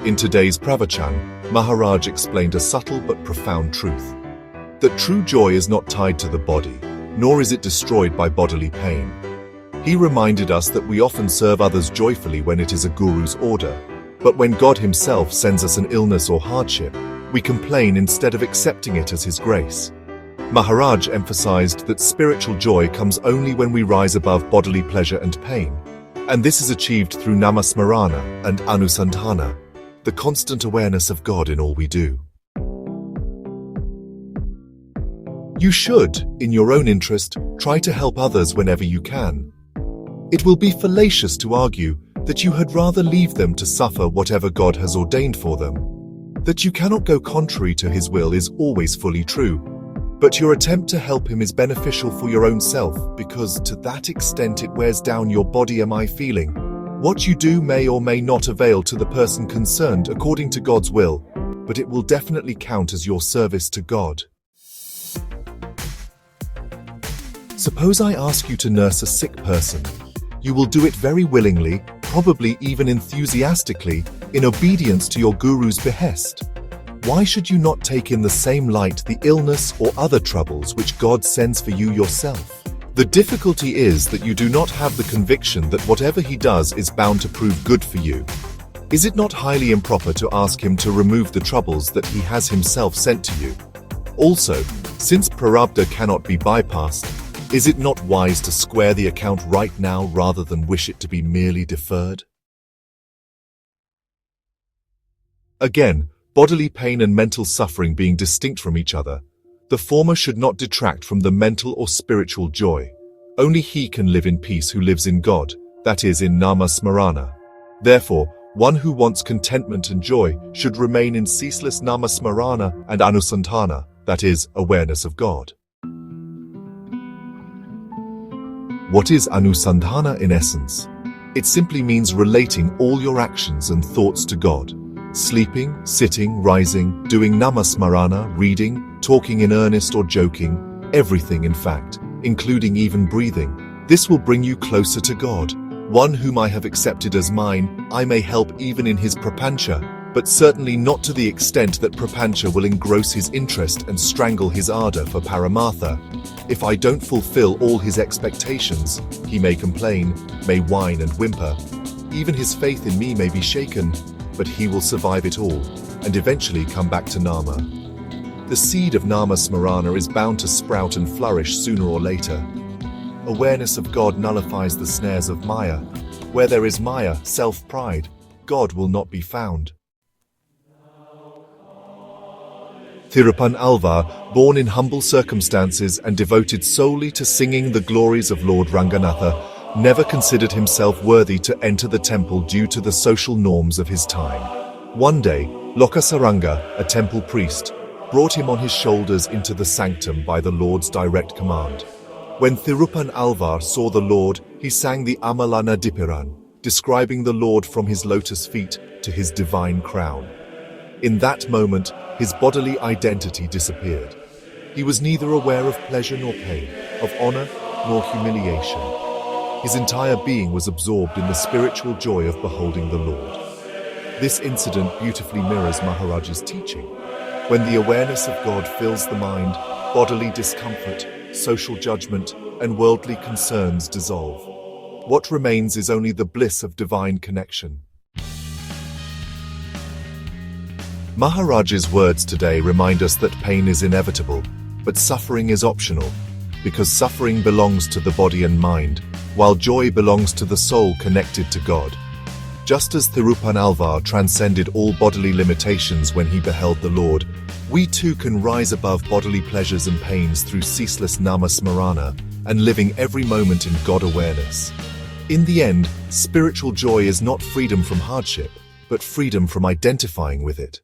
In today's Pravachan, Maharaj explained a subtle but profound truth. That true joy is not tied to the body, nor is it destroyed by bodily pain. He reminded us that we often serve others joyfully when it is a guru's order, but when God himself sends us an illness or hardship, we complain instead of accepting it as his grace. Maharaj emphasized that spiritual joy comes only when we rise above bodily pleasure and pain, and this is achieved through nama-smarana and anusandhana, the constant awareness of God in all we do. You should, in your own interest, try to help others whenever you can. It will be fallacious to argue that you had rather leave them to suffer whatever God has ordained for them. That you cannot go contrary to his will is always fully true, but your attempt to help him is beneficial for your own self because to that extent it wears down your body. Am I feeling? What you do may or may not avail to the person concerned according to God's will, but it will definitely count as your service to God. Suppose I ask you to nurse a sick person. You will do it very willingly, probably even enthusiastically, in obedience to your guru's behest. Why should you not take in the same light the illness or other troubles which God sends for you yourself? The difficulty is that you do not have the conviction that whatever he does is bound to prove good for you. Is it not highly improper to ask him to remove the troubles that he has himself sent to you? Also, since prarabdha cannot be bypassed, is it not wise to square the account right now rather than wish it to be merely deferred? Again, bodily pain and mental suffering being distinct from each other, the former should not detract from the mental or spiritual joy. Only he can live in peace who lives in God, that is in nama-smarana. Therefore, one who wants contentment and joy should remain in ceaseless nama-smarana and anusandhana, that is, awareness of God. What is anusandhana in essence? It simply means relating all your actions and thoughts to God. Sleeping, sitting, rising, doing nama-smarana, reading, talking in earnest or joking, everything in fact, including even breathing. This will bring you closer to God. One whom I have accepted as mine, I may help even in his prapancha, but certainly not to the extent that prapancha will engross his interest and strangle his ardor for paramartha. If I don't fulfill all his expectations, he may complain, may whine and whimper. Even his faith in me may be shaken, but he will survive it all, and eventually come back to nama. The seed of nama-smarana is bound to sprout and flourish sooner or later. Awareness of God nullifies the snares of maya. Where there is maya, self-pride, God will not be found. Thiruppaan Alvar, born in humble circumstances and devoted solely to singing the glories of Lord Ranganatha, never considered himself worthy to enter the temple due to the social norms of his time. One day, Lokasaranga, a temple priest, brought him on his shoulders into the sanctum by the Lord's direct command. When Thiruppaan Alvar saw the Lord, he sang the Amalana Dipiran, describing the Lord from his lotus feet to his divine crown. In that moment, his bodily identity disappeared. He was neither aware of pleasure nor pain, of honor nor humiliation. His entire being was absorbed in the spiritual joy of beholding the Lord. This incident beautifully mirrors Maharaj's teaching. When the awareness of God fills the mind, bodily discomfort, social judgment, and worldly concerns dissolve. What remains is only the bliss of divine connection. Maharaj's words today remind us that pain is inevitable, but suffering is optional, because suffering belongs to the body and mind, while joy belongs to the soul connected to God. Just as Thiruppaan Alvar transcended all bodily limitations when he beheld the Lord, we too can rise above bodily pleasures and pains through ceaseless nama-smarana and living every moment in God awareness. In the end, spiritual joy is not freedom from hardship, but freedom from identifying with it.